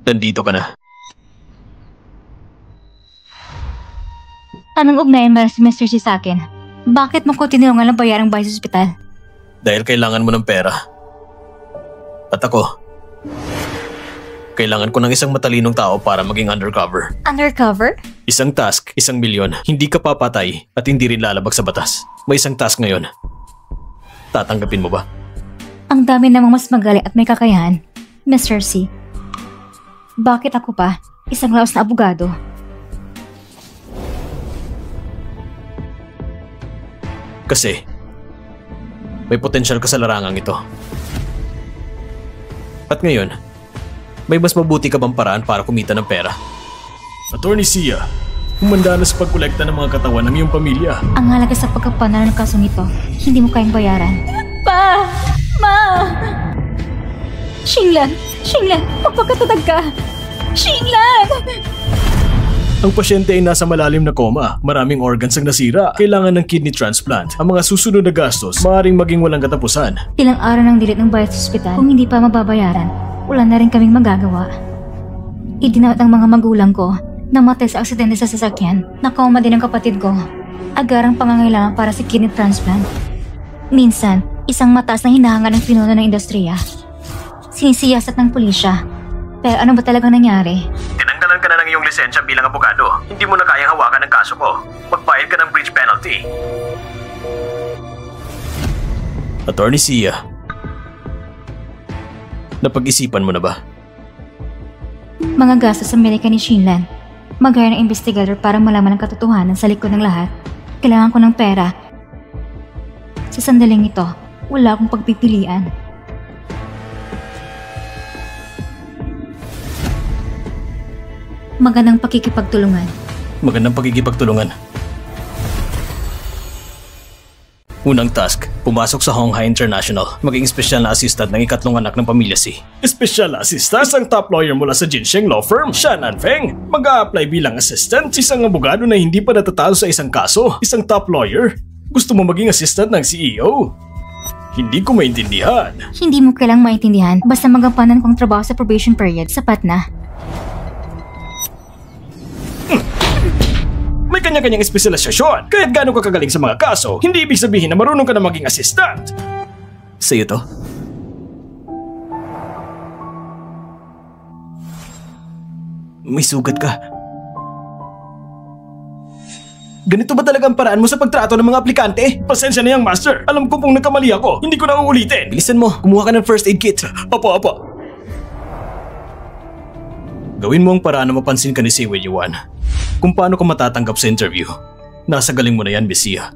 Nandito ka na. Anong ugnayan ba si Mr. C sa akin? Bakit mo ko tinulungan ng bayarang bahay sa ospital? Dahil kailangan mo ng pera. At ako, kailangan ko ng isang matalinong tao para maging undercover. Undercover? Isang task, 1 milyon. Hindi ka papatay at hindi rin lalabag sa batas. May isang task ngayon. Tatanggapin mo ba? Ang dami namang mas magaling at may kakayahan, Mr. C. Bakit ako pa? Isang laos na abogado. Kasi, may potensyal ka sa larangang ito. At ngayon, may mas mabuti ka bang paraan para kumita ng pera? Attorney Sia, humanda na sa pagkolekta ng mga katawan ng iyong pamilya. Ang halaga sa pagkapanalo ng kasong ito, hindi mo kayang bayaran. Pa! Ma! Xinglan! Xinglan! Magpakatatag ka! Xinglan! Ang pasyente ay nasa malalim na coma. Maraming organs ang nasira. Kailangan ng kidney transplant. Ang mga susunod na gastos, maaaring maging walang katapusan. Ilang araw nang dilit ng bayad sa ospital. Kung hindi pa mababayaran, wala na rin kaming magagawa. Idinawat ang mga magulang ko. Namatay sa aksidente sa sasakyan. Nakoma din ang kapatid ko. Agarang pangangailangan para sa kidney transplant. Minsan, isang mataas na hinahangan ng pinuno ng industriya. Sinisiyasat ng pulisya. Pero ano ba talagang nangyari? Tinanggalan ka na ng iyong lisensya bilang abogado. Hindi mo na kayang hawakan ng kaso ko. Magbayad ka ng breach penalty. Attorney Sia, napag-isipan mo na ba? Mga gastos sa medika ni Xinlan. Mag-hire ng investigator para malaman ang katotohanan sa likod ng lahat. Kailangan ko ng pera. Sa sandaling ito, wala akong pagpipilian. Magandang pakikipagtulungan. Magandang pakikipagtulungan. Unang task, pumasok sa Honghai International, maging espesyal na assistant ng ikatlong anak ng pamilya si. Espesyal na assistant? Isang top lawyer mula sa Jinsheng Law Firm, Shan Anfeng. Mag-a-apply bilang assistant, isang abogado na hindi pa natatalo sa isang kaso. Isang top lawyer? Gusto mo maging assistant ng CEO? Hindi ko maintindihan. Hindi mo kailang maintindihan, basta magampanan kong trabaho sa probation period, sapat na. May kanya-kanyang espesyalisasyon. Kahit gaano ka kagaling sa mga kaso, hindi ibig sabihin na marunong ka na maging assistant. Sa'yo to? May sugat ka. Ganito ba talaga ang paraan mo sa pagtrato ng mga aplikante? Pasensya na yang, master. Alam ko pong nagkamali ako. Hindi ko na uulitin. Bilisan mo. Kumuha ka ng first aid kit. Apo. Gawin mo ang paraan na mapansin ka ni Siwei Yuan. Kung paano ka matatanggap sa interview. Nasa galing mo na yan, Miss Sia.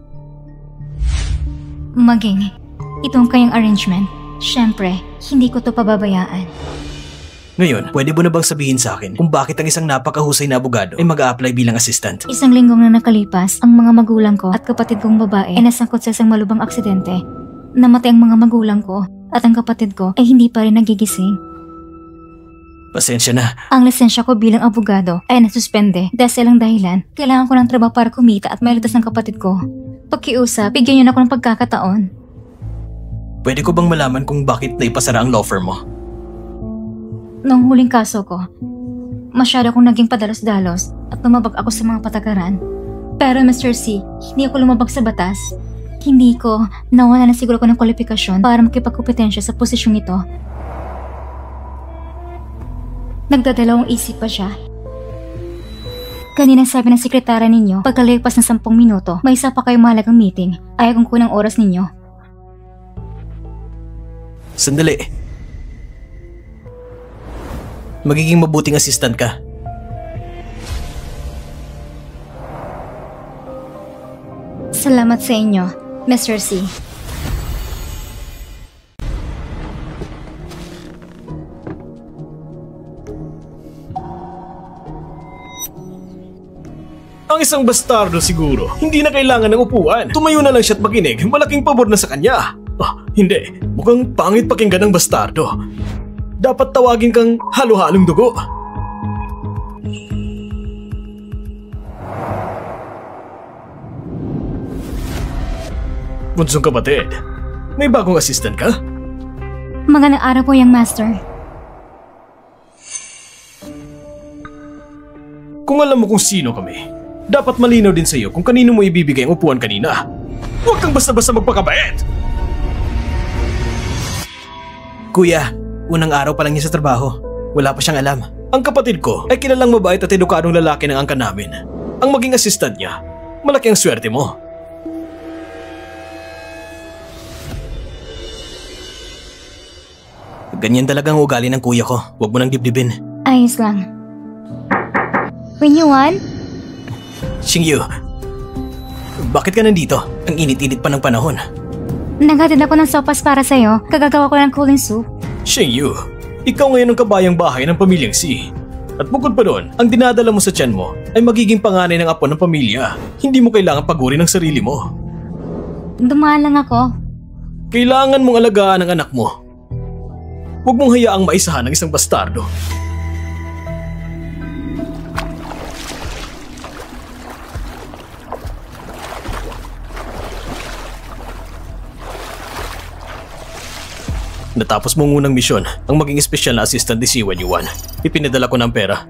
Maging, itong kayang arrangement. Siyempre, hindi ko to pababayaan. Ngayon, pwede mo na bang sabihin sa akin kung bakit ang isang napakahusay na abogado ay mag-a-apply bilang assistant? Isang linggong na nakalipas, ang mga magulang ko at kapatid kong babae ay nasangkot sa isang malubhang aksidente. Namatay ang mga magulang ko at ang kapatid ko ay hindi pa rin nagigising. Pasensya na. Ang lisensya ko bilang abogado ay nasuspende dahil sa ilang dahilan. Kailangan ko ng trabaho para kumita at mailigtas ng kapatid ko. Pakiusap, bigyan niyo na ako ng pagkakataon. Pwede ko bang malaman kung bakit naipasara ang law firm mo? Noong huling kaso ko, masyado akong naging padalos-dalos at lumabag ako sa mga patakaran. Pero Mr. C, hindi ako lumabag sa batas. Hindi ko nawala na siguro ko ng kwalifikasyon para makipagkompetensya sa posisyong ito. Nagdadalawang isip pa siya. Kanina sabi ng sekretara ninyo, pagkalipas ng 10 minuto, may isa pa kayong mahalagang meeting. Ayaw kong kunang oras ninyo. Sandali. Magiging mabuting assistant ka. Salamat sa inyo, Mr. C. Ang isang bastardo siguro, hindi na kailangan ng upuan. Tumayo na lang siya at makinig, malaking pabor na sa kanya. Hindi. Mukhang pangit pakinggan ng bastardo. Dapat tawagin kang halo-halong dugo. Bunsong kapatid, may bagong assistant ka? Magandang araw po, young master. Kung alam mo kung sino kami, dapat malinaw din sa iyo kung kanino mo ibibigay ang upuan kanina. Huwag kang basta-basta magpakabait! Kuya, unang araw pa lang niya sa trabaho. Wala pa siyang alam. Ang kapatid ko ay kilalang mabait at edukadong lalaki ng angkan namin. Ang maging assistant niya, malaki ang swerte mo. Ganyan talagang ugali ng kuya ko. Huwag mo nang dibdibin. Ayos lang. Wenyuan? Xingyu, bakit ka nandito? Ang init-init pa ng panahon. Naghatid ako ng sopas para sa'yo. Kagagawa ko ng cooling soup. Xingyu, ikaw ngayon ang kabayang bahay ng pamilyang Si. At bukod pa doon, ang dinadala mo sa tiyan mo ay magiging panganay ng apo ng pamilya. Hindi mo kailangan pagurin ang sarili mo. Dumaan lang ako. Kailangan mong alagaan ang anak mo. Huwag mong hayaang maisahan ng isang bastardo. Natapos mong unang misyon, ang maging espesyal na assistant ni Siwen Yuan. Ipinadala ko ng pera.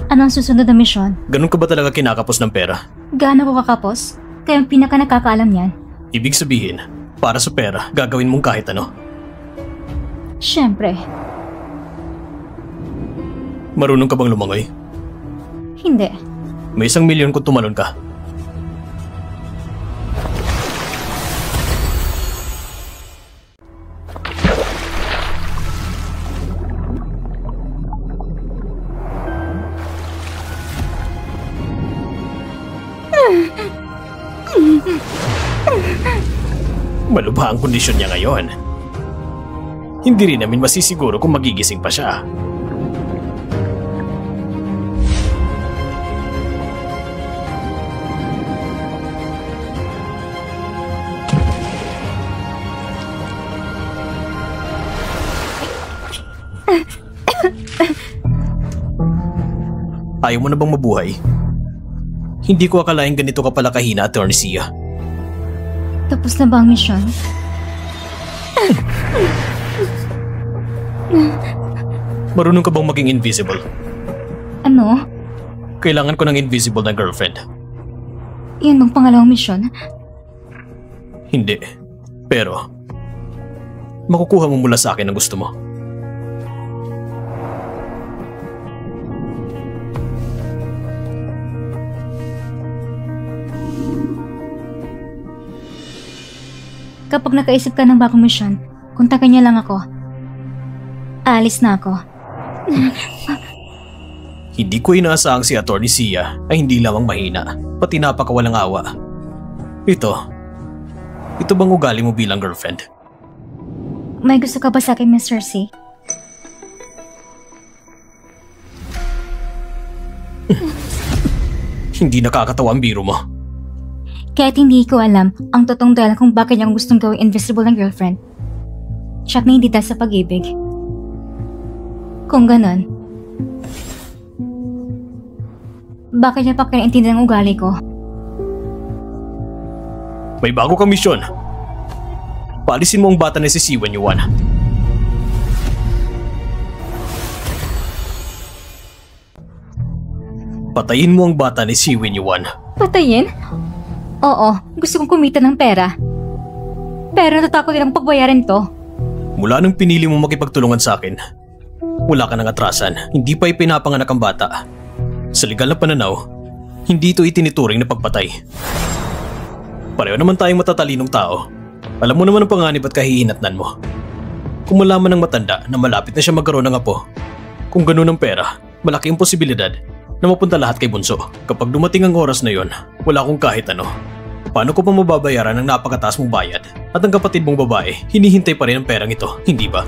Ano ang susunod na misyon? Ganun ka ba talaga kinakapos ng pera? Gaano ko kakapos? Kaya ang pinaka nakakaalam yan. Ibig sabihin, para sa pera, gagawin mong kahit ano. Siyempre. Marunong ka bang lumangoy? Hindi. May 1,000,000 kung tumalon ka. Malubha ang kondisyon niya ngayon. Hindi rin namin masisiguro kung magigising pa siya. Ayaw mo na bang mabuhay? Hindi ko akalaing ganito ka pala kahina, Attorney Sia. Tapos na ba ang misyon? Marunong ka bang maging invisible? Ano? Kailangan ko ng invisible na girlfriend. Yan bang pangalawang misyon? Hindi. Pero, makukuha mo mula sa akin ang gusto mo. Kapag nakaisip ka ng bagong misyon, kontakin niya lang ako. Aalis na ako. Hindi ko inaasahang si Attorney Sia ay hindi lamang mahina, pati napakawalang awa. Ito bang ugali mo bilang girlfriend? May gusto ka ba sa akin, Mr. C? Hindi nakakatawa ang biro mo. Kahit hindi ko alam ang totoong dahilan kung bakit niya gustong gawing invisible ng girlfriend. Siyak na hindi dahil sa pag-ibig. Kung ganon, bakit niya pa kinaintindihan ang ugali ko? May bago kang misyon. Paalisin mo ang bata na si Siwen Yuan. Patayin mo ang bata ni Siwen Yuan. Patayin? Oo, gusto kong kumita ng pera. Pero natatakot nilang pagbayaran to. Mula nung pinili mo makipagtulungan sa akin, wala ka nang atrasan. Hindi pa ipinapanganak ang bata. Sa legal na pananaw, hindi ito itinituring na pagpatay. Pareho naman tayong matatalinong tao. Alam mo naman ang panganib at kahihinatnan mo. Kung malaman ng matanda na malapit na siya magkaroon ng apo, kung ganun ang pera, malaki ang posibilidad na mapunta lahat kay Bunso. Kapag dumating ang oras na yon, wala akong kahit ano. Paano ko pa mababayaran ang napakataas mong bayad? At ang kapatid mong babae, hinihintay pa rin ang perang ito, hindi ba?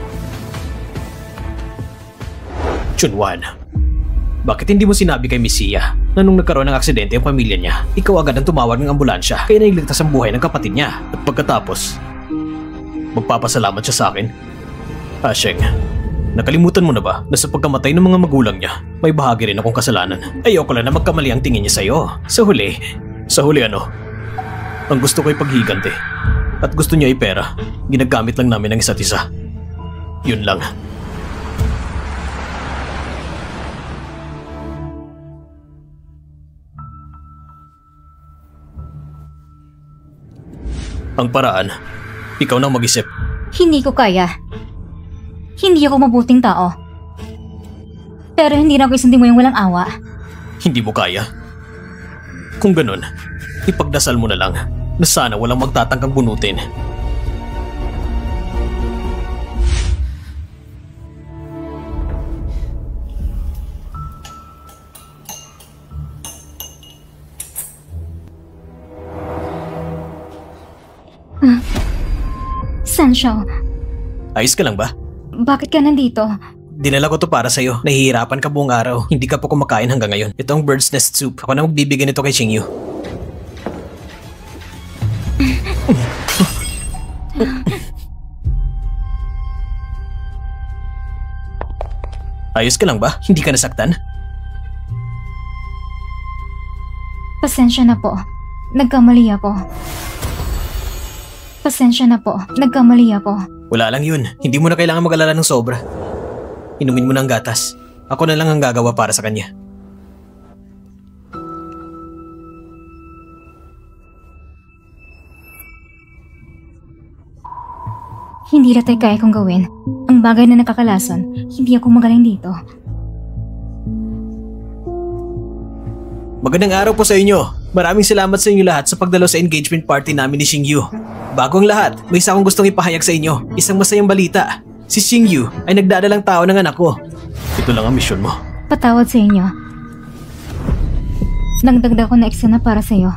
Chunwan, bakit hindi mo sinabi kay Miss Sia na nung nagkaroon ng aksidente ang pamilya niya, ikaw agad ang tumawag ng ambulansya kaya nailigtas ang buhay ng kapatid niya? At pagkatapos, magpapasalamat siya sa akin? Sheng, nakalimutan mo na ba na sa pagkamatay ng mga magulang niya, may bahagi rin akong kasalanan? Ayoko lang na magkamali ang tingin niya sa'yo. Sa huli ano? Ang gusto ko'y paghigante. At gusto niya ay pera. Ginagamit lang namin ang isa't isa. Yun lang. Ang paraan, ikaw nang mag-isip. Hindi ko kaya. Hindi ako mabuting tao. Pero hindi na ako isundin mo yung walang awa. Hindi mo kaya? Kung ganun, ipagdasal mo na lang na sana walang magtatangkang bunutin. Sanshao, Ayos ka lang ba? bakit ka nandito? Dinala ko to para sa'yo. Nahihirapan ka buong araw. Hindi ka pa kumakain hanggang ngayon. Ito ang bird's nest soup. Ako na magbibigay nito kay Xingyu. Ayos ka lang ba? Hindi ka nasaktan? Pasensya na po. Nagkamali ako. Pasensya na po. Nagkamali ako. Wala lang yun. Hindi mo na kailangan mag-alala ng sobra. Inumin mo ng gatas. Ako na lang ang gagawa para sa kanya. Hindi na tayo kaya kong gawin. Ang bagay na nakakalason, hindi ako magaling dito. Magandang araw po sa inyo. Maraming salamat sa inyo lahat sa pagdalo sa engagement party namin ni Xingyu. Bago ang lahat, may isa akong gustong ipahayag sa inyo. Isang masayang balita. Si Xingyu ay nagdadalang tao ng anak ko. Ito lang ang misyon mo. Patawad sa inyo. Nagdagdag ko na eksena para sa'yo.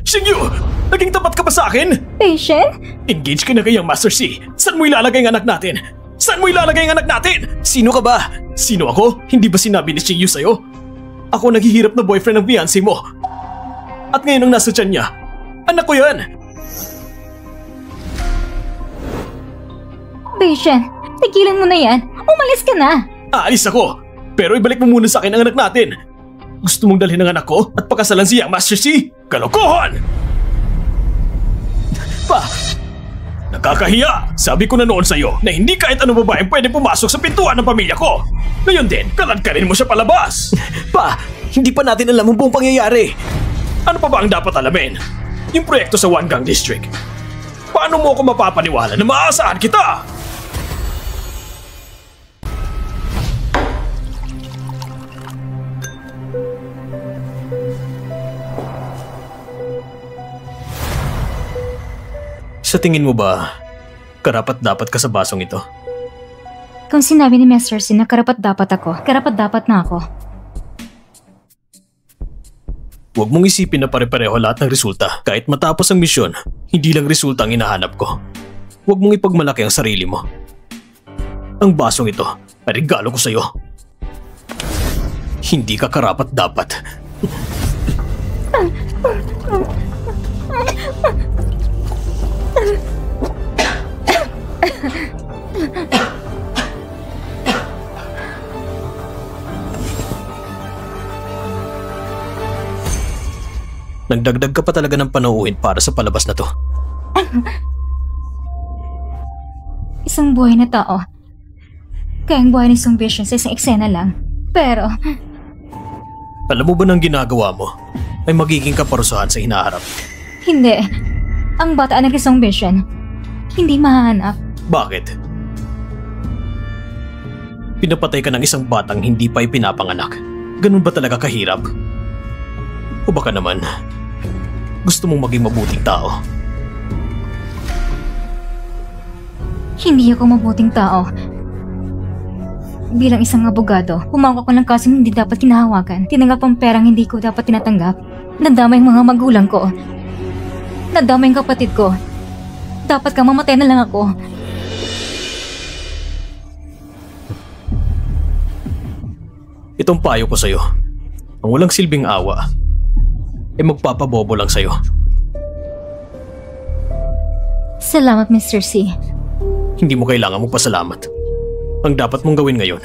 Xingyu! Naging tapat ka ba sa akin? Patient? Engage ka na kayang Master C. Saan mo ilalagay ang anak natin? Saan mo ilalagay ang anak natin? Sino ka ba? Sino ako? Hindi ba sinabi ni Xingyu sa'yo? Ako naghihirap na boyfriend ng fiancé mo. At ngayon ang nasa tiyan niya, anak ko yan! Patient, tigilan mo na yan. Umalis ka na. Aalis ako, pero ibalik mo muna sa akin ang anak natin. Gusto mong dalhin ang anak ko at pakasalan siya, Master C? Kalokohan! Pa! Nakakahiya! Sabi ko na noon sa'yo na hindi kahit anong babaeng pwede pumasok sa pintuan ng pamilya ko. Ngayon din, kaladkarin mo siya palabas. Pa! Hindi pa natin alam ang buong pangyayari. Ano pa ba ang dapat alamin? Yung proyekto sa Wangang District. Paano mo ako mapapaniwala na maaasahan kita? Sa tingin mo ba, karapat-dapat ka sa basong ito? Kung sinabi ni Master C na karapat-dapat ako, karapat-dapat na ako. Huwag mong isipin na pare-pareho lahat ng resulta. Kahit matapos ang misyon, hindi lang resulta ang hinahanap ko. Huwag mong ipagmalaki ang sarili mo. Ang basong ito ay regalo ko sa'yo. Hindi ka karapat-dapat. Nagdagdag ka pa talaga ng panauhin para sa palabas na to. Isang buhay na tao. Kayang buhay ni Song Vision sa isang eksena lang. Pero, Alam mo ba ng ginagawa mo ay magiging kaparusahan sa hinaharap? hindi. Ang bata na kay Song Vision, hindi mahanap. Bakit? Pinapatay ka ng isang batang hindi pa ipinapanganak. Ganun ba talaga kahirap? O baka naman, gusto mong maging mabuting tao? Hindi ako mabuting tao. Bilang isang abogado, humawak ko ng kasong hindi dapat kinahawakan. Tinanggap ang perang hindi ko dapat tinatanggap. Nadama yung mga magulang ko. Nadama yung kapatid ko. Dapat ka mamatay na lang ako. Itong payo ko sa'yo, ang walang silbing awa, ay magpapabobo lang sa'yo. Salamat, Mr. C. Hindi mo kailangan magpasalamat. Ang dapat mong gawin ngayon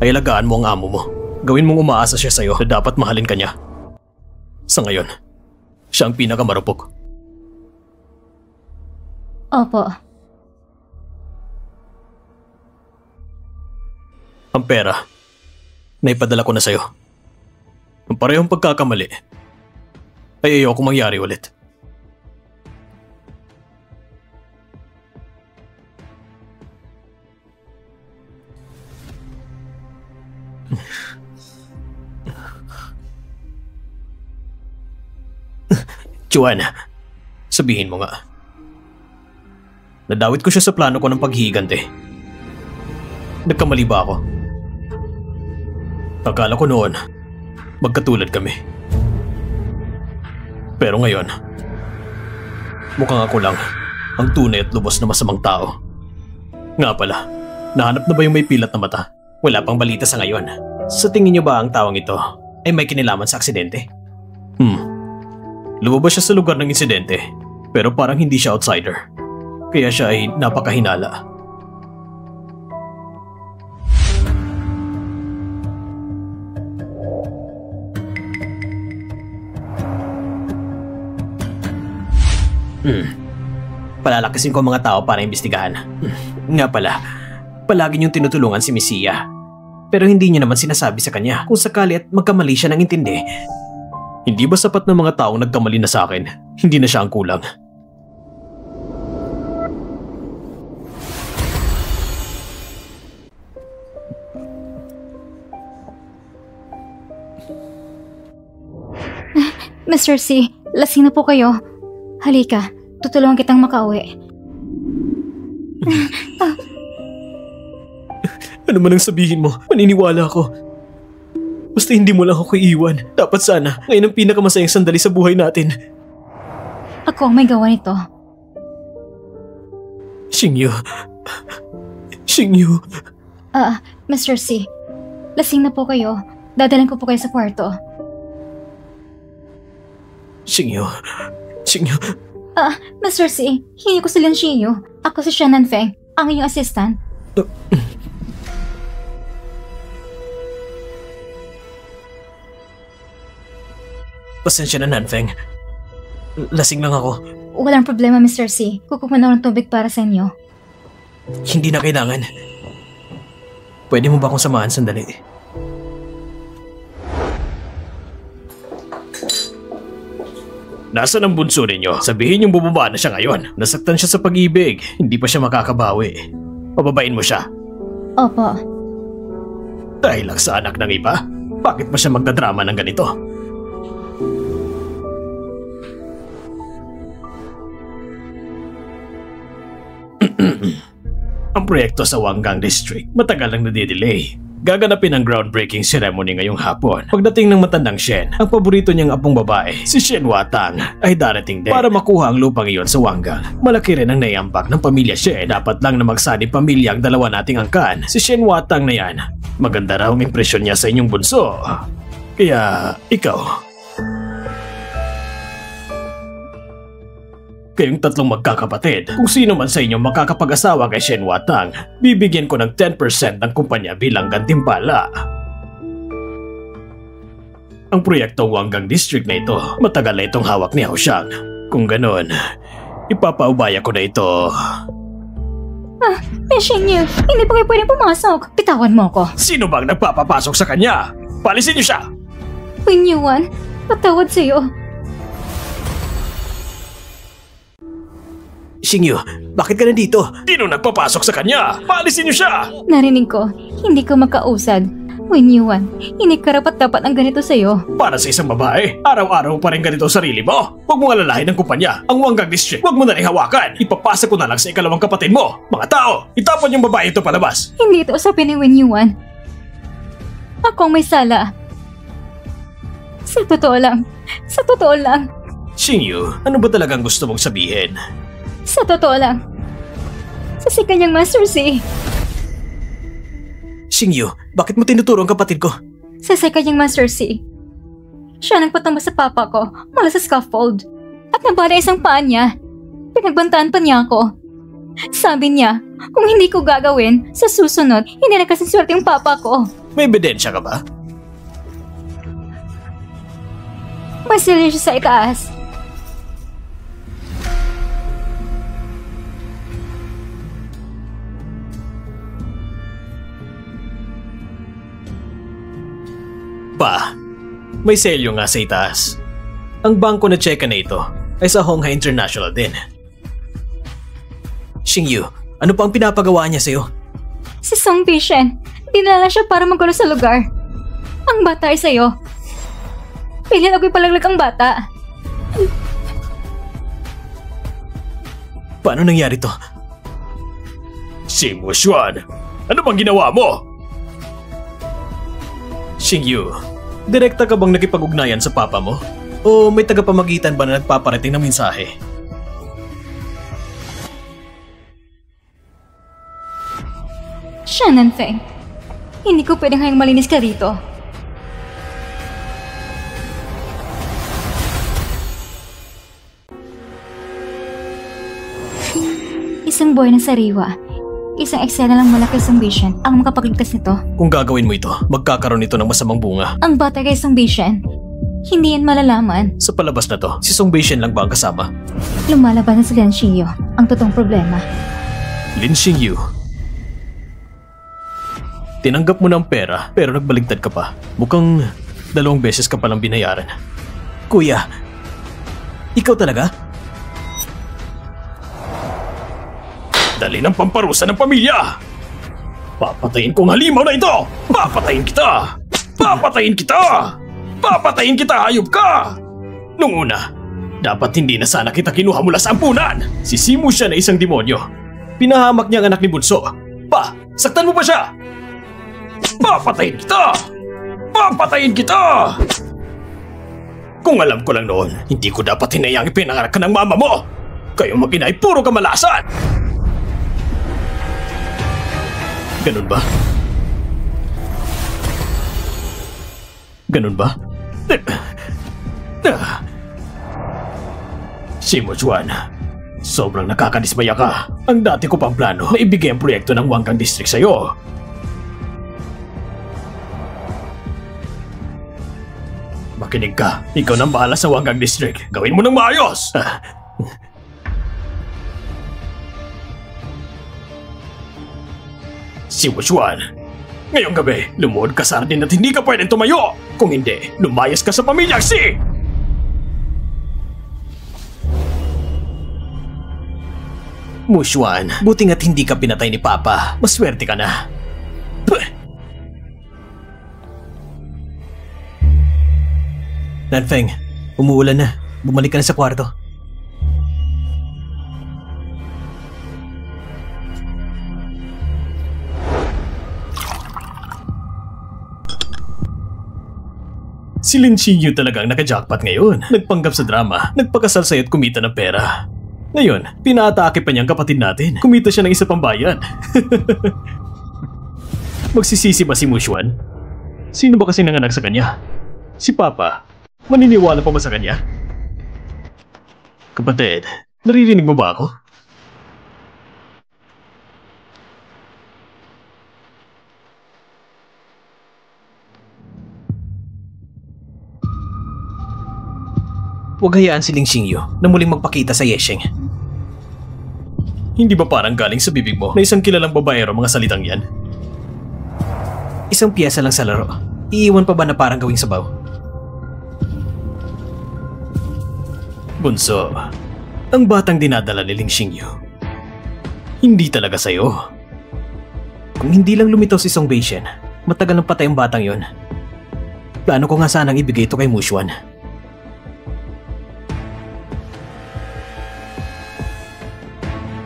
ay alagaan mo ang amo mo. Gawin mong umaasa siya sa'yo na dapat mahalin ka niya. Sa ngayon, siya ang pinakamarupok. Opo. Ang pera, naipadala ko na sa'yo. Ang parehong pagkakamali ay ayoko mangyari ulit. Juan, sabihin mo nga. Nadawit ko siya sa plano ko ng paghihigante. Nagkamali ba ako? Akala ko noon, magkatulad kami. Pero ngayon, mukhang ako lang ang tunay at lubos na masamang tao. Nga pala, nahanap na ba yung may pilat na mata? Wala pang balita sa ngayon. Sa tingin niyo ba ang tawang ito ay may kinalaman sa aksidente? Lumabas siya sa lugar ng insidente, pero parang hindi siya outsider. Kaya siya ay napakahinala. Palalakasin ko ang mga tao para imbestigahan. Nga pala, palagi niyong tinutulungan si Misia. Pero hindi niyo naman sinasabi sa kanya kung sakali at magkamali siya ng intindi. Hindi ba sapat ng mga taong nagkamali na sa akin? Hindi na siya ang kulang. Mr. C, lasing na po kayo. Halika, tutulungan kitang makauwi. Ano man ang sabihin mo, maniniwala ako. Basta hindi mo lang ako iiwan. Dapat sana, ngayon ang pinakamasayang sandali sa buhay natin. Ako ang may gawa nito. Xingyu. Xingyu. Mr. C, lasing na po kayo. Dadalan ko po kayo sa kwarto. Xingyu. Xingyu. Mr. C, hingi ko si Lin Xingyu. Ako si Shannon Feng, ang iyong assistant. Pasensya na, Nanfeng. Lasing lang ako. Walang problema, Mr. C. Kukuha na ako ng tubig para sa inyo. Hindi na kailangan. Pwede mo ba akong samahan sandali? Nasaan ang bunso ninyo? Sabihin yung bumaba na siya ngayon. Nasaktan siya sa pag-ibig. Hindi pa siya makakabawi. Pababain mo siya. Opo. Dahil lang sa anak ng iba? Bakit pa siya magdadrama ng ganito? Ang proyekto sa Wangang District matagal nang nadidelay. Gaganapin ang groundbreaking ceremony ngayong hapon. Pagdating ng matandang Shen, ang paborito niyang apong babae, si Shen Watang, ay darating din para makuha ang lupang iyon sa Wangang. Malaki rin ang naiambak ng pamilya Shen. Dapat lang na magsanib pamilya ang dalawa nating angkan. Si Shen Watang na yan. Maganda raw ang impresyon niya sa inyong bunso. Kaya, ikaw... Kayong tatlong magkakapatid, kung sino man sa inyo makakapag-asawa kay Shen Watang, bibigyan ko ng 10% ng kumpanya bilang gantimpala. Ang proyektong Wangang District na ito, matagal na itong hawak ni Hao Xiang. Kung ganon, ipapaubaya ko na ito. Xingyu, hindi pa kayo pwedeng pumasok. Pitawan mo ko. Sino bang nagpapapasok sa kanya? Palisin niyo siya! Wing Yuan, patawad sa'yo. Xingyu, bakit ka nandito? Sino nagpapasok sa kanya? Paalisin niyo siya! Narinig ko, hindi ko makausad. Wing Yuan, hindi karapat-dapat ang ganito sa'yo. Para sa isang babae, araw-araw pa rin ganito sarili mo. Huwag mo alalahin ng kumpanya. Ang Wangang District, huwag mo na rin hawakan. Ipapasa ko na lang sa ikalawang kapatid mo. Mga tao, itapon yung babae ito palabas. Hindi ito usapin ni Wing Yuan. Ako ang may sala. Sa totoo lang. Xingyu, ano ba talagang gusto mong sabihin? Sa totoo lang. Sa kanyang Master C. Xingyu, bakit mo tinuturo ang kapatid ko? Sa kanyang Master C. Siya nang patama sa papa ko mula sa scaffold. At nabala isang paa niya. Pinagbantaan pa niya ako. Sabi niya, kung hindi ko gagawin, sa susunod, hindi na kasing swerte yung papa ko. May ebidensya ka ba? May silya siya sa itaas. Pa, may selyo nga sa itaas. Ang bangko na tseka na ito ay sa Honghai International din. Xingyu, ano pa ang pinapagawa niya sa'yo? Si Song Bishen, dinala siya para magulo sa lugar. Ang bata ay sa'yo. Pilit ako'y palaglag ang bata. Paano nangyari to? Si Mushuan, ano bang ginawa mo? Xingyu, direkta ka bang nakipag-ugnayan sa papa mo? O may tagapamagitan ba na nagpaparating ng mensahe? Shannon Feng, hindi ko pwedeng hayang malinis ka rito. Isang buhay ng sariwa, isang eksena lang mula kay Song Bishan ang makapagligtas nito. Kung gagawin mo ito, magkakaroon ito ng masamang bunga. Ang bata kay Song Bishan, hindi yan malalaman. Sa palabas na to, si Song Beishen lang ba ang kasama? Lumalaban na si Lin Xingyu ang totoong problema. Lin Xingyu. Tinanggap mo ng pera pero nagbaligtad ka pa. Mukhang 2 beses ka palang binayaran. Kuya, ikaw talaga? Dali ng pamparusa ng pamilya! Papatayin ko ang halimaw na ito! Papatayin kita! Papatayin kita! Papatayin kita, hayop ka! Nung una, dapat hindi na sana kita kinuha mula sa ampunan! Si Simu siya na isang demonyo. Pinahamak niya ang anak ni Bunso. Pa, saktan mo pa siya! Papatayin kita! Papatayin kita! Kung alam ko lang noon, hindi ko dapat hinayang ipinanganak ka ng mama mo! Kayong mag-ina ay puro kamalasan! Ganun ba? Ganun ba? Simu Juan, sobrang nakakadismaya ka. Ang dati ko pang plano na ibigay ang proyekto ng Wangang District sa'yo. Makinig ka, ikaw nang bahala sa Wangang District. Gawin mo ng maayos! Si Wuchuan, ngayong gabi, lumuhod ka sa hardin at hindi ka pwedeng tumayo. Kung hindi, lumayas ka sa pamilyang Si! Mushuan, buti nga't hindi ka pinatay ni Papa. Maswerte ka na. Puh! Nanfeng, umuulan na. Bumalik ka na sa kwarto. Si Lin Xingyu talagang naka-jackpot ngayon. Nagpanggap sa drama, nagpakasal sa'yo at kumita ng pera. Ngayon, pinaatake pa niyang kapatid natin. Kumita siya ng isa pang bayan. Magsisisi ba si Mushuan? Sino ba kasi nanganak sa kanya? Si Papa. Maniniwala pa ba sa kanya? Kapatid, naririnig mo ba ako? Huwag hayaan si Ling Xingyu na muling magpakita sa Yesheng. Hindi ba parang galing sa bibig mo na isang kilalang babaero mga salitang yan? Isang piyesa lang sa laro. Iiwan pa ba na parang gawing sabaw? Bunso, ang batang dinadala ni Ling Xingyu, hindi talaga sa'yo. Kung hindi lang lumitaw si Song Beishen, matagal nang patay ang batang yon. Plano ko nga sanang ibigay ito kay Mushuan.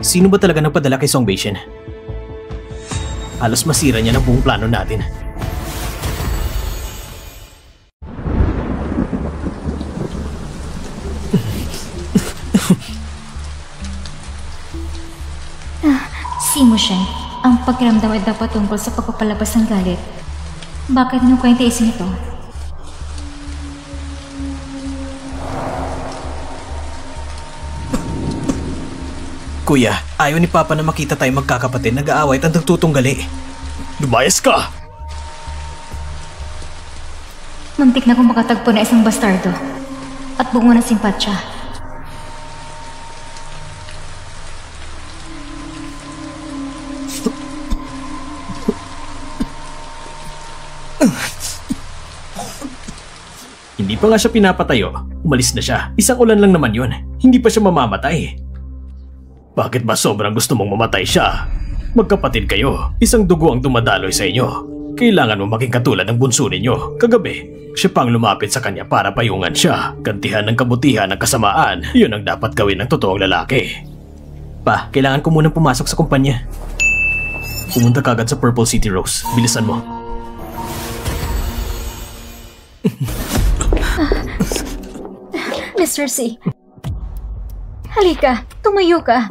Sino ba talaga nagpadala kay Song Beishen? Halos masira niya ng buong plano natin. Simu Shen, ang pakiramdam ay dapat tungkol sa pagpapalabas ng galit. Bakit niyo kayong tiisin ito? Kuya, ayaw ni Papa na makita tayo magkakapatid nag-aaway at nagtutunggali. Lumayas ka! Muntik na kong makatagpo na isang bastardo at bungo ng simpatsya. Hindi pa nga siya pinapatayo, umalis na siya. Isang ulan lang naman yun, hindi pa siya mamamatay. Bakit ba sobrang gusto mong mamatay siya? Magkapatid kayo, isang dugo ang dumadaloy sa inyo. Kailangan mo maging katulad ng bunso ninyo. Kagabi, siya pang lumapit sa kanya para payungan siya. Gantihan ng kabutihan ng kasamaan, yun ang dapat gawin ng totoong lalaki. Pa, kailangan ko munang pumasok sa kumpanya. Pumunta ka agad sa Purple City, Rose. Bilisan mo. Mr. C. Halika, tumayo ka.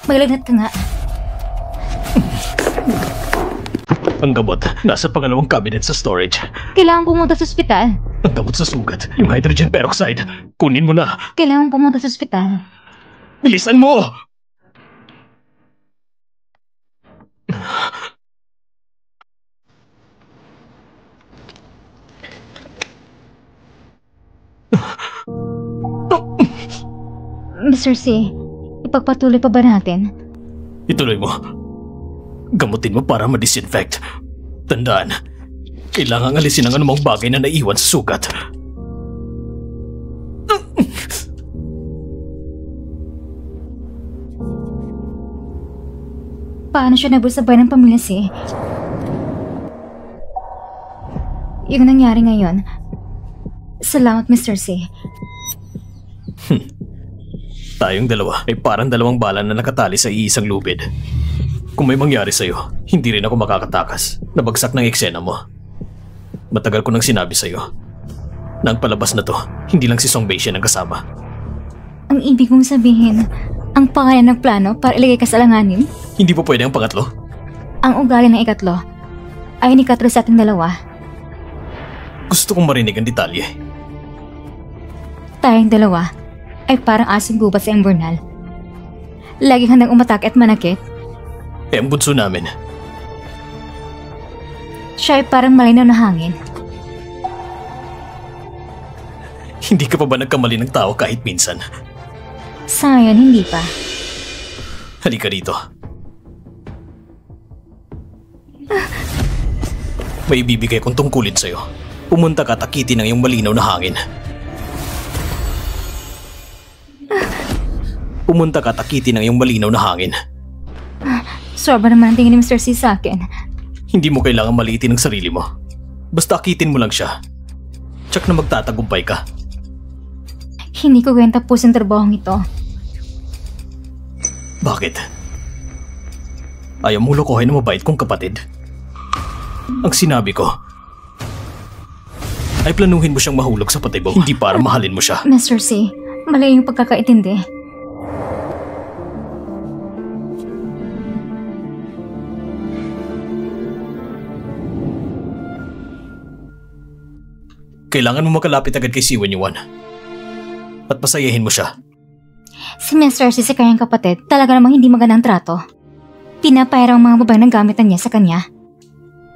Maglagnat ka nga. Ang gamot, nasa pangalawang cabinet sa storage. Kailangan pumunta sa ospital. Ang gamot sa sugat, yung hydrogen peroxide. Kunin mo na. Kailangan pumunta sa ospital. Bilisan mo! Mr. C, ipagpatuloy pa ba natin? Ituloy mo. Gamutin mo para ma-disinfect. Tandaan, kailangang alisin ang anumang bagay na naiwan sa sugat. Paano siya nabusabay ng pamilya C? Yung nangyari ngayon. Salamat, Mr. C. Tayong dalawa ay parang dalawang bala na nakatali sa iisang lubid. Kung may mangyari sa'yo, hindi rin ako makakatakas. Nabagsak ng eksena mo. Matagal ko nang sinabi sa'yo na ang palabas na to, hindi lang si Song Beishan ang kasama. Ang ibig mong sabihin, ang pangalan ng plano para ilagay ka sa alanganin? Hindi po pwede ang pangatlo. Ang ugali ng ikatlo ay ni Katro sa ating dalawa. Gusto kong marinig ang detalye. Tayong dalawa ay parang asong gubat sa imburnal. Laging handang umatake at manakit. Eh ang bunso namin. Siya ay parang malinaw na hangin. Hindi ka pa ba nagkamali ng tao kahit minsan? Sa ngayon, hindi pa. Halika dito. May ibibigay kong tungkulin sa'yo. Pumunta ka at akitin ng iyong malinaw na hangin. Pumunta ka at akitin ng iyong malinaw na hangin. Sobra naman ang tingin ni Mr. C sa akin. Hindi mo kailangan maliitin ang sarili mo. Basta akitin mo lang siya. Tsak na magtatagumpay ka. Hindi ko gawin tapos ang trabahong ito. Bakit? Ayaw mong lokohin na mabait kong kapatid? Ang sinabi ko ay planuhin mo siyang mahulog sa patibong, hindi para mahalin mo siya. Mr. C, mali yung pagkakaintindi. Kailangan mo makalapit agad kay Siwen Yuan at pasayahin mo siya. Si Mr. C sa kanyang kapatid, talaga namang hindi magandang trato. Pinapayara ang mga babae ng gamitan niya sa kanya.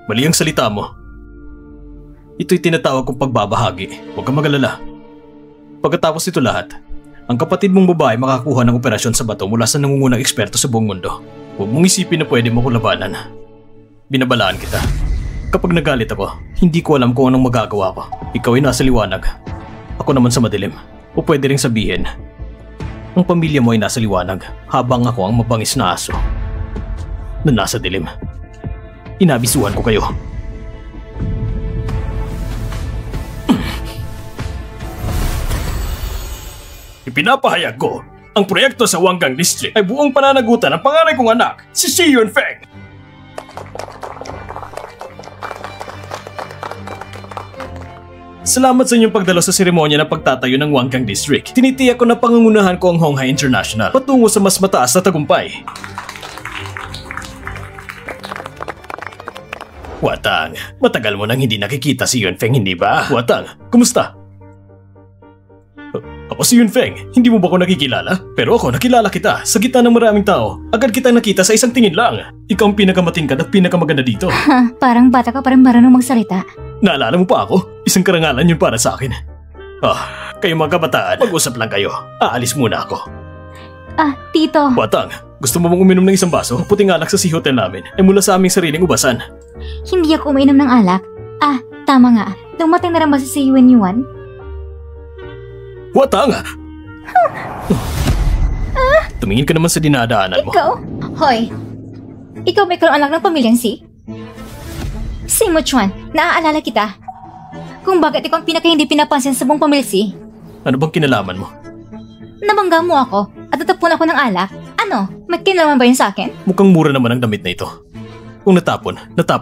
Mali ang salita mo. Ito'y tinatawag kong pagbabahagi. Huwag kang magalala. Pagkatapos ito lahat, ang kapatid mong babae makakuha ng operasyon sa bato mula sa nangungunang eksperto sa buong mundo. Huwag mong isipin na pwede mo ko labanan. Binabalaan kita. Kapag nagalit ako, hindi ko alam kung anong magagawa ko. Ikaw ay nasa liwanag. Ako naman sa madilim. O pwede ring sabihin, ang pamilya mo ay nasa liwanag habang ako ang mabangis na aso na nasa dilim. Inabisuhan ko kayo. Ipinapahayag ko, ang proyekto sa Wangang District ay buong pananagutan ng panganay kong anak, si Xi Yunfeng. Salamat sa inyong pagdalo sa seremonya ng pagtatayo ng Wangang District. Tinitiyak ko na pangungunahan ko ang Honghai International patungo sa mas mataas na tagumpay. Watang, matagal mo nang hindi nakikita si Yunfeng, hindi ba? Watang, kumusta? Ako si Yunfeng, hindi mo ba ako nakikilala? Pero ako nakilala kita sa gitna ng maraming tao. Agad kitang nakita sa isang tingin lang. Ikaw ang pinakamatingkad at pinakamaganda dito. Parang bata ka pa rin marunong magsalita. Naalala mo pa ako? Isang karangalan yun para sa akin. Kayo mga kabataan, mag-usap lang kayo. Aalis muna ako. Tito. Watang, gusto mo bang uminom ng isang baso? Puting alak sa sea hotel namin ay mula sa aming sariling ubasan. Hindi ako uminom ng alak. Tama nga. Dumating na rin ba si Siwen Yuan? Watang! Tumingin ka naman sa dinadaanan mo. Ikaw? Hoy! Ikaw may anak ng pamilyang si? Si Muchuan, naaalala kita. Kung bakit ikaw ang pinaka hindi pinapansin sa buong pamilya. Ano bang kinalaman mo? Nabangga mo ako at natapon ako ng alak. Ano? May kinalaman ba yun sa akin? Mukhang mura naman ang damit na ito. Kung natapon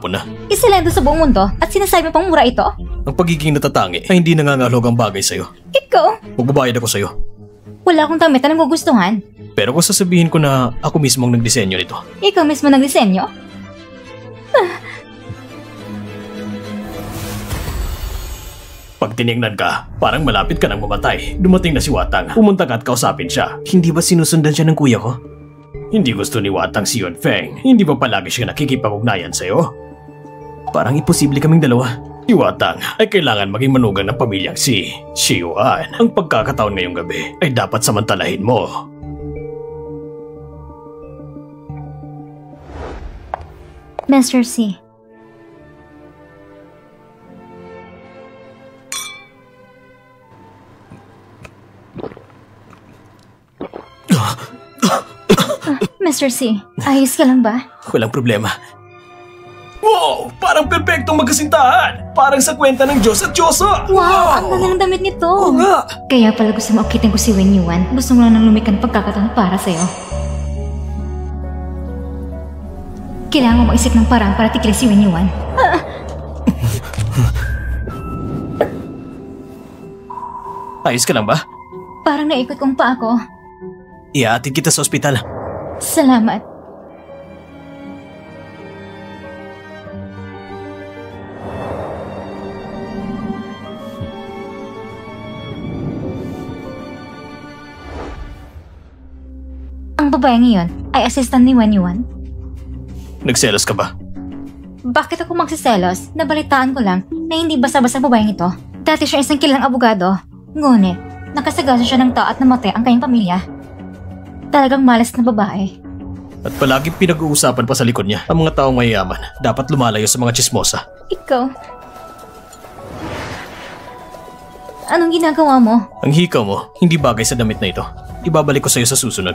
na. Isa lang doon sa buong mundo at sinasabi mo pang mura ito? Ang pagiging natatangi ay hindi nangangahulugang bagay sa'yo. Ikaw? Magbabayad ako sa'yo. Wala akong damit na nagugustuhan. Pero kung sasabihin ko na ako mismo ang nagdisenyo nito. Ikaw mismo nagdisenyo? Pag tinignan ka, parang malapit ka nang mamatay. Dumating na si Watang. Pumunta ka at kausapin siya. Hindi ba sinusundan siya ng kuya ko? Hindi gusto ni Watang si Yunfeng. Hindi ba palagi siya nakikipag-ugnayan sa'yo? Parang imposible kaming dalawa. Si Watang ay kailangan maging manugang ng pamilyang si Yuan. Ang pagkakataon ngayong gabi ay dapat samantalahin mo. Mr. C. Mr. C, ayos ka lang ba? Walang problema. Wow! Parang perpektong magkasintahan! Parang sa kwenta ng Diyos at Diyosa! Wow! Ang ganda ng damit nito! Oo nga! Kaya pala gusto mo akitin ko si Wen Yuan. Gusto mo lang nang lumikha ng pagkakataon para sa'yo. Kailangan mo mag-isip ng parang para tigilin si Wen Yuan. Ayos ka lang ba? Parang naikot kong pa ako. Iaatid kita sa ospital. Salamat. Ang babae ngayon ay assistant ni Wen Yuan. Nagselos ka ba? Bakit ako magsiselos? Nabalitaan ko lang na hindi basta-basta babaeng ito. Dati siya isang kilalang abogado. Ngunit, nakasagasa siya ng tao at namatay ang kanyang pamilya. Talagang malas na babae. At palaging pinag-uusapan pa sa likod niya ang mga taong mayayaman. Dapat lumalayo sa mga chismosa. Ikaw? Anong ginagawa mo? Ang hikaw mo, hindi bagay sa damit na ito. Ibabalik ko sa'yo sa susunod.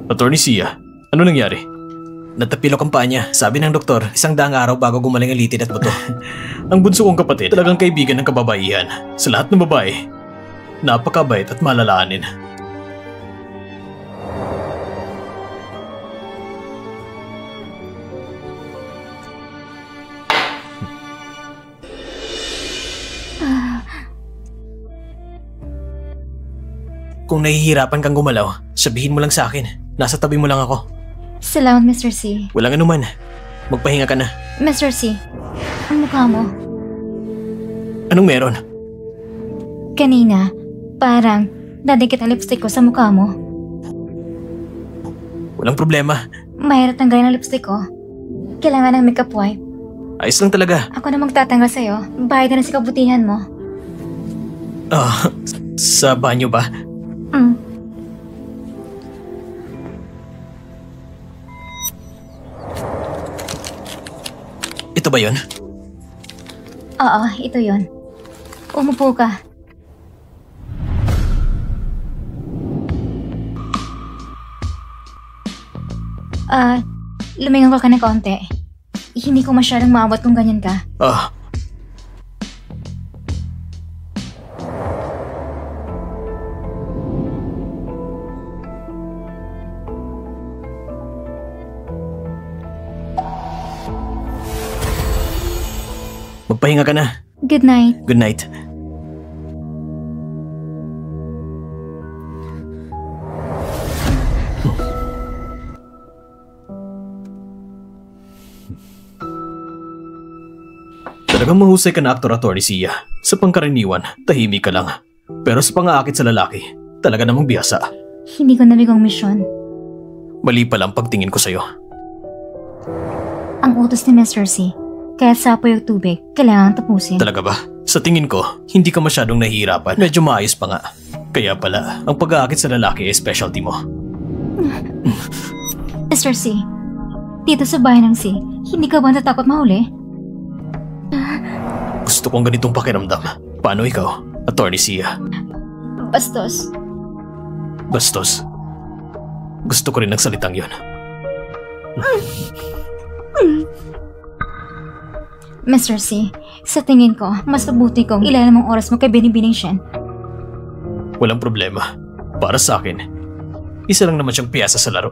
Attorney Sia, ano nangyari? Natapilok ang paa niya. Sabi ng doktor, 100 araw bago gumaling ang litid at buto. Ang bunso kong kapatid, talagang kaibigan ng kababaihan. Sa lahat ng babae, napakabait at malalaanin. Kung nahihirapan kang gumalaw, sabihin mo lang sa akin. Nasa tabi mo lang ako. Salamat, Mr. C. Walang anuman. Magpahinga ka na. Mr. C, ang mukha mo. Anong meron? Kanina, parang dadikit ang lipstick ko sa mukha mo. Walang problema. Mahirap tanggalin ang lipstick ko. Kailangan ng makeup wipe. Ayos lang talaga. Ako na magtatanggal sa'yo. Bayad na sa kabutihan mo. Sa banyo ba? Ito ba yun? Oo, ito yon. Umupo ka. Lumingon ka na konti. Hindi ko masyadong maabot kung ganyan ka. Magpahinga ka na. Good night. Good night. Talagang mahusay ka na aktor, Attorney Sia. Sa pangkaraniwan, tahimik ka lang. Pero sa pang-aakit sa lalaki, talaga namang biyasa. Hindi ko nabigong misyon. Mali pala ang pagtingin ko sa'yo. Ang utos ni Mr. C. Kaya sapoy ang tubig, kailangan tapusin. Talaga ba? Sa tingin ko, hindi ka masyadong nahihirapan. Medyo maayos pa nga. Kaya pala, ang pag-aakit sa lalaki ay specialty mo. Mr. C, dito sa bahay ng C, hindi ka ba natatakot mahuli? Gusto kong ganitong pakiramdam. Paano ikaw, Attorney Sia? Bastos. Bastos. Gusto ko rin ng salitang yon. Mr. C, sa tingin ko, mas mabuti kong ilalim ang oras mo kay Binibining Shen. Walang problema. Para sa akin, isa lang naman siyang piyesa sa laro.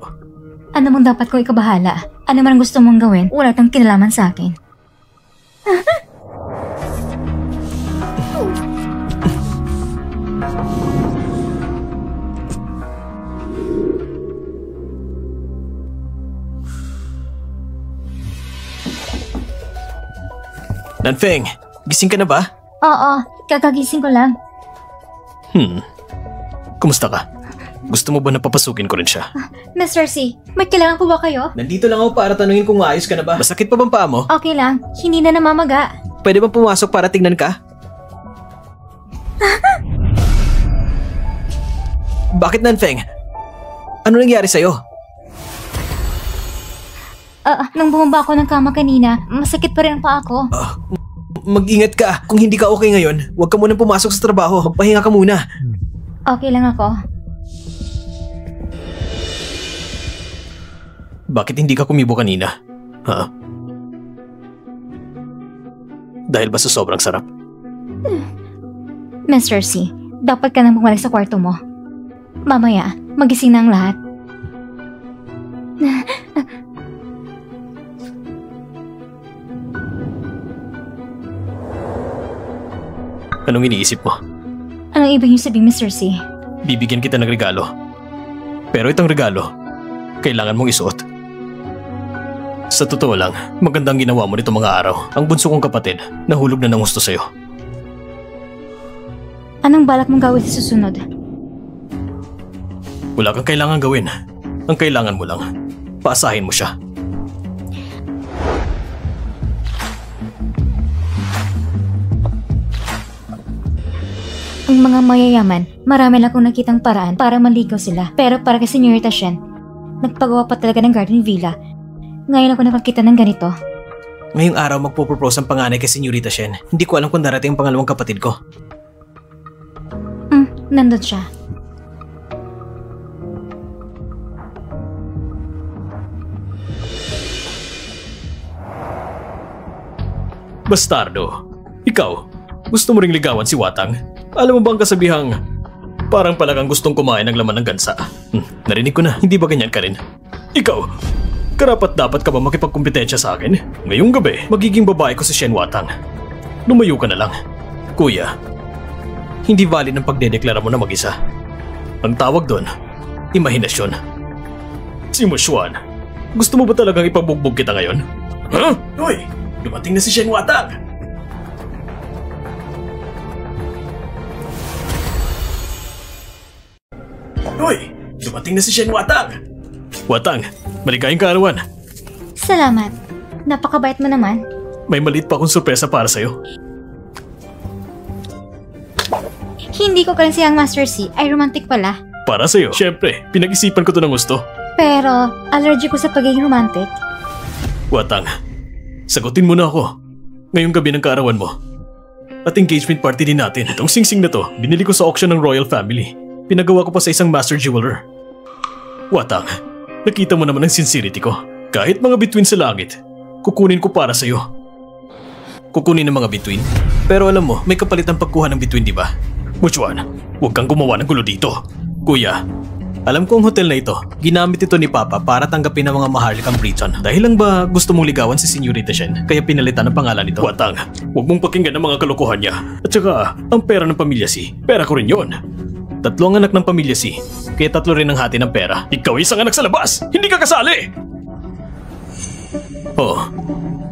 Ano mong dapat ko ikabahala? Ano man ang gusto mong gawin, wala tang kinalaman sa akin. Nanfeng, gising ka na ba? Oo, kakagising ko lang. Kumusta ka? Gusto mo ba na papasukin ko rin siya? Mr. C, may kailangan po ba kayo? Nandito lang ako para tanungin kung ayos ka na ba. Masakit pa bang paa mo? Okay lang, hindi na namamaga. Pwede bang pumasok para tingnan ka? Bakit, Nanfeng? Ano nangyari sa'yo? Nung bumaba ako ng kama kanina, masakit pa rin ang paa ko. Mag-ingat ka. Kung hindi ka okay ngayon, huwag ka munang pumasok sa trabaho. Magpahinga ka muna. Okay lang ako. Bakit hindi ka kumibo kanina? Ha? Dahil ba sa sobrang sarap? Mr. C, dapat ka nang bumalik sa kwarto mo. Mamaya, magising na ang lahat. Anong iniisip mo? Anong ibig niyo sabihin, Mr. C? Bibigyan kita ng regalo. Pero itong regalo, kailangan mong isuot. Sa totoo lang, magandang ginawa mo nito mga araw. Ang bunso kong kapatid, nahulog na ng gusto sa'yo. Anong balak mong gawin sa susunod? Wala kang kailangan gawin. Ang kailangan mo lang, paasahin mo siya. Ang mga mayayaman, marami lang akong nakitang paraan para maligaw sila. Pero para kay Senyorita Shen, nagpagawa pa talaga ng garden villa. Ngayon ako nakakita ng ganito. Ngayong araw magpupropose ang panganay kay Senyorita Shen. Hindi ko alam kung darating ang pangalawang kapatid ko. Nandun siya. Bastardo, ikaw, gusto mo ring ligawan si Watang? Alam mo bang kasabihang parang pala kang gustong kumain ng laman ng gansa? Narinig ko na, hindi ba ganyan ka rin? Ikaw, karapat-dapat ka ba makipagkumpetensya sa akin? Ngayong gabi, magiging babae ko si Shen Watang. Lumayo ka na lang. Kuya, hindi valid ang pagdedeklara mo na mag-isa. Ang tawag doon, imahinasyon. Si Mushuan, gusto mo ba talagang ipabugbog kita ngayon? Huh? Uy, dumating na si Shen Watang! Uy, dumating na si Shen Watang! Watang, maligayang kaarawan. Salamat. Napakabait mo naman. May maliit pa akong sorpresa para sa'yo. Hindi ko kasi ang Master C ay romantic pala. Para sa'yo, syempre, pinag-isipan ko to ng gusto. Pero, allergic ko sa pagiging romantic. Watang, sagutin mo na ako. Ngayong gabi ng kaarawan mo. At engagement party din natin. Itong singsing na to, binili ko sa auction ng Royal Family. Pinagawa ko pa sa isang master jeweler. Watang, nakita mo naman ang sincerity ko. Kahit mga bituin sa langit, kukunin ko para sa'yo. Kukunin ng mga bituin? Pero alam mo, may kapalit ang pagkuha ng bituin, di ba? Muchuan, huwag kang gumawa ng gulo dito. Kuya, alam ko ang hotel na ito, ginamit ito ni Papa para tanggapin ang mga maharlikang Briton. Dahil lang ba gusto mong ligawan si Senyorita Shen, kaya pinalitan ang pangalan nito? Watang, huwag mong pakinggan ang mga kalokohan niya. At saka, ang pera ng pamilya si, pera ko rin yon. 3 anak ng pamilya si, kaya 3 rin ang hati ng pera. Ikaw ay isang anak sa labas, hindi ka kasali! Oh,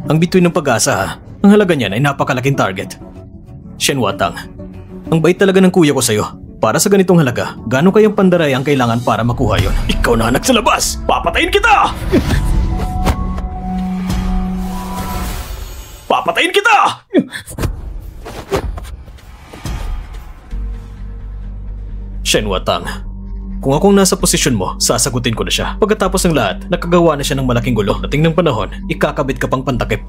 ang bituin ng pag-asa ha. Ang halaga niyan ay napakalaking target. Shen Watang, ang bait talaga ng kuya ko sa'yo. Para sa ganitong halaga, gaano kayang pandaray ang kailangan para makuha yon? Ikaw na anak sa labas! Papatayin kita! Papatayin kita! Shen Watang, kung akong nasa posisyon mo, sasagutin ko na siya. Pagkatapos ng lahat, nakagawa na siya ng malaking gulo. Dating ng panahon, ikakabit ka pang pantakip.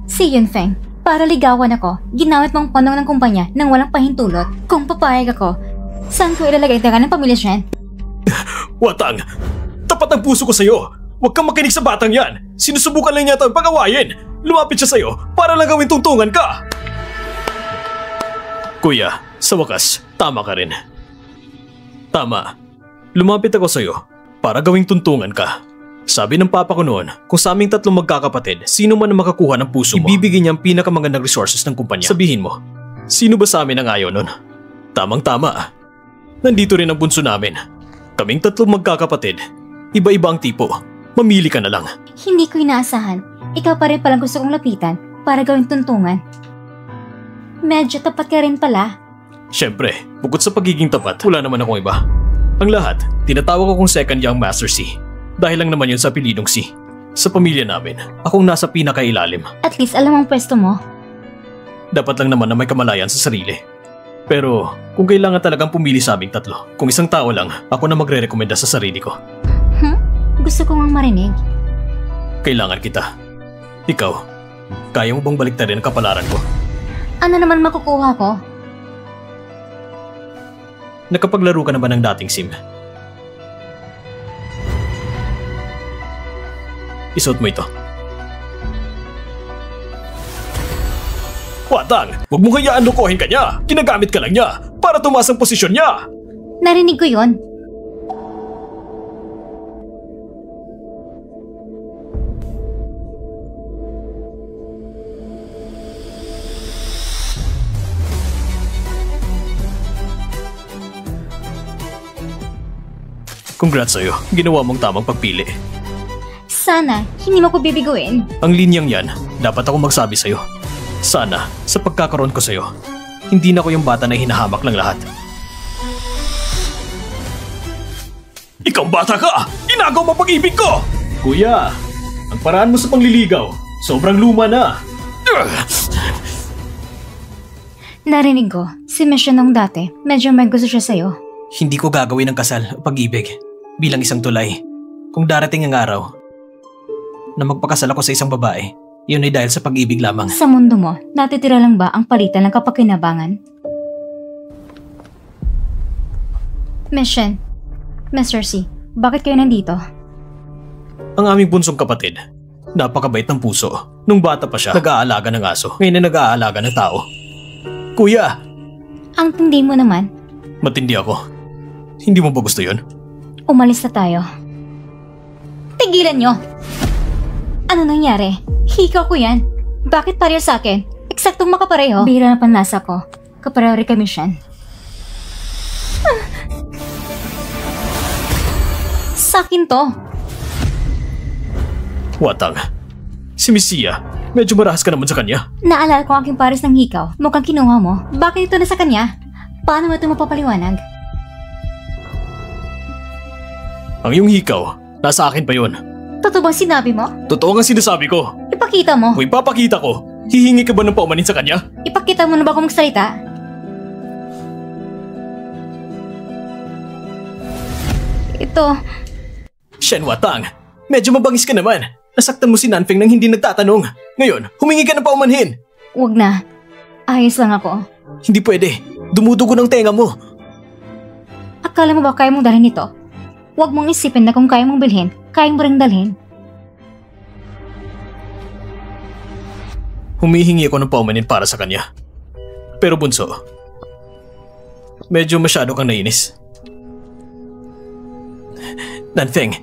Si Yunfeng, para ligawan ako, ginamit mong pondong ng kumpanya nang walang pahintulot. Kung papayag ako, saan ko ilalagay ang ng pamilya Shen? Watang, tapat ang puso ko sa'yo. Huwag kang makinig sa batang yan. Sinusubukan lang niya ang pag-awayin. Lumapit siya sa'yo para lang gawin tungtungan ka. Kuya, sa wakas, tama ka rin. Tama. Lumapit ako sa'yo para gawing tuntungan ka. Sabi ng papa ko noon, kung sa aming tatlong magkakapatid, sino man ang makakuha ng puso mo, ibibigay niya ang pinakamagandang resources ng kumpanya. Sabihin mo, sino ba sa amin ang ayaw nun? Tamang-tama. Nandito rin ang bunso namin. Kaming tatlong magkakapatid. Iba-iba ang tipo. Mamili ka na lang. Hindi ko inaasahan. Ikaw pa rin palang gusto kong lapitan para gawing tuntungan. Medyo tapat ka rin pala. Siyempre, bukod sa pagiging tapat, wala naman akong iba. Ang lahat, tinatawag ko kong second young Master C. Dahil lang naman yun sa apelidong C. Sa pamilya namin, akong nasa pinakailalim. At least alam ang pwesto mo. Dapat lang naman na may kamalayan sa sarili. Pero kung kailangan talagang pumili sa aming tatlo, kung isang tao lang, ako na magre-rekomenda sa sarili ko. Gusto ko ngang marinig. Kailangan kita. Ikaw, kaya mo bang baliktarin ang kapalaran ko? Ano naman makukuha ko? Nakapaglaro ka na ba ng dating sim? Isuot mo ito. Watang, huwag mong hayaan lukohin ka niya. Ginagamit ka lang niya para tumaas ang posisyon niya. Narinig ko yon. Congrats sa'yo. Ginawa mong tamang pagpili. Sana, hindi mo ko bibiguin. Ang linyang yan, dapat ako magsabi sa'yo. Sana, sa pagkakaroon ko sa'yo, hindi na ko yung bata na hinahamak ng lahat. Ikaw bata ka! Inagaw mo pag-ibig ko! Kuya, ang paraan mo sa pangliligaw, sobrang luma na. Narinig ko, si Misha nung dati, medyo may gusto siya sa'yo. Hindi ko gagawin ng kasal o pag-ibig bilang isang tulay. Kung darating ang araw na magpakasal ako sa isang babae, yun ay dahil sa pag-ibig lamang. Sa mundo mo, natitira lang ba ang palitan ng kapakinabangan? Mission, Mr. C, bakit kayo nandito? Ang aming bunsong kapatid, napakabait ng puso. Nung bata pa siya, nag-aalaga ng aso. Ngayon na nag-aalaga ng tao. Kuya! Ang tindi mo naman. Matindi ako. Hindi mo ba gusto yun? Umalis na tayo. Tigilan nyo! Ano nangyari? Hikaw ko yan. Bakit pareho sa akin? Eksaktong makapareho. Bira na panlasa ko. Kapareho rin kami siyan. Sa akin to. Watang, si Miss Sia, medyo marahas ka naman sa kanya. Naalala ko ang aking pares ng hikaw. Mukhang kinuha mo. Bakit ito na sa kanya? Paano mo ito mapapaliwanag? Ang iyong hikaw, nasa akin pa yun. Totoo bang sinabi mo? Totoo ang sinasabi ko. Ipakita mo. Kung ipapakita ko, hihingi ka ba ng paumanin sa kanya? Ipakita mo na ba kung magsalita? Ito. Shen Watang, medyo mabangis ka naman. Nasaktan mo si Nanfeng nang hindi nagtatanong. Ngayon, humingi ka ng paumanhin. Huwag na. Ayos lang ako. Hindi pwede. Dumudugo ng tenga mo. Akala mo ba kaya mong dalhin ito? Huwag mong isipin na kung kaya mong bilhin, kaya mo rin dalhin. Humihingi ako ng paumanin para sa kanya. Pero bunso, medyo masyado kang nainis. Nanfeng,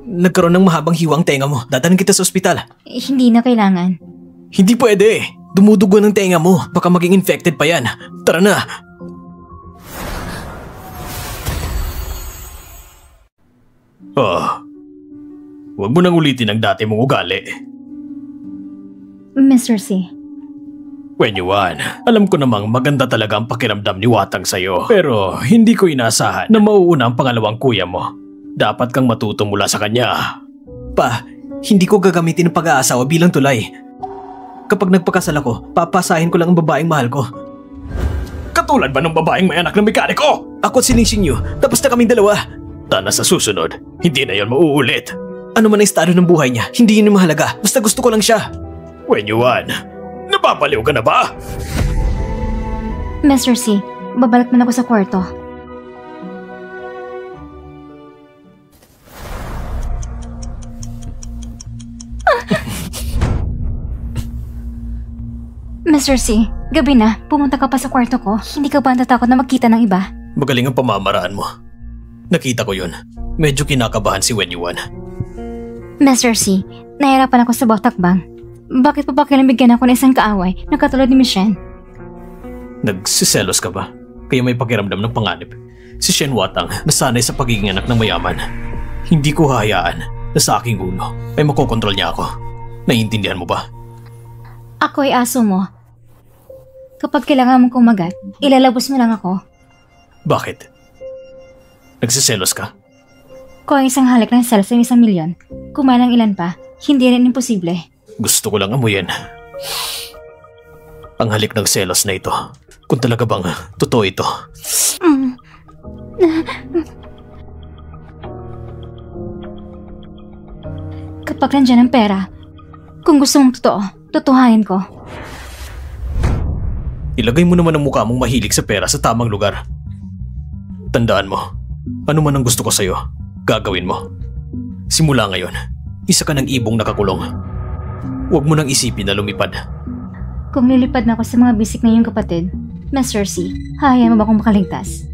nagkaroon ng mahabang hiwang tenga mo. Dadaling kita sa ospital. Hindi na kailangan. Hindi pwede. Dumudugo ng tenga mo. Baka maging infected pa yan. Tara na. Huwag mo nang ulitin ang dati mong ugali. Mr. C. Wenyuan, alam ko namang maganda talaga ang pakiramdam ni Watang sa'yo. Pero hindi ko inaasahan na mauuna ang pangalawang kuya mo. Dapat kang matuto mula sa kanya. Pa, hindi ko gagamitin ang pag-aasawa bilang tulay. Kapag nagpakasal ako, papasahin ko lang ang babaeng mahal ko. Katulad ba ng babaeng may anak ng mekaniko? Ako at si Ling Xingyu, tapos na kaming dalawa. Tana sa susunod, hindi na yon mauulit. Ano man ang estado ng buhay niya, hindi yun yung mahalaga. Basta gusto ko lang siya. Wenyuan, napapaliw ka na ba? Mr. C, babalik man ako sa kwarto. Mr. C, gabi na, pumunta ka pa sa kwarto ko. Hindi ka ba natatakot na magkita ng iba? Magaling ang pamamaraan mo. Nakita ko yun. Medyo kinakabahan si Wen Yuan. Mr. C, nahirapan ako sa baktakbang. Bakit pa ba kailangan ako ng isang kaaway na katulad ni Miss Shen? Nagsiselos ka ba? Kaya may pakiramdam ng panganib. Si Shen Watang nasanay sa pagiging anak ng mayaman. Hindi ko hahayaan na sa aking ulo ay makokontrol niya ako. Naiintindihan mo ba? Ako ay aso mo. Kapag kailangan mong kumagat, ilalabos mo lang ako. Bakit? Nagsiselos ka? Kung ang isang halik ng sel sa 1 milyon, kumalang ilan pa, hindi rin imposible. Gusto ko lang amuyin ang halik ng selos na ito. Kung talaga bang totoo ito. Kapag nandyan ang pera, kung gusto mong totoo, tutuhanin ko. Ilagay mo naman ang mukha mong mahilig sa pera sa tamang lugar. Tandaan mo, ano man ang gusto ko sa'yo, gagawin mo. Simula ngayon, isa ka ng ibong nakakulong. Huwag mo nang isipin na lumipad. Kung lilipad na ako sa mga bisik na iyong kapatid, Mr. C, hayaan mo ba akong makaligtas?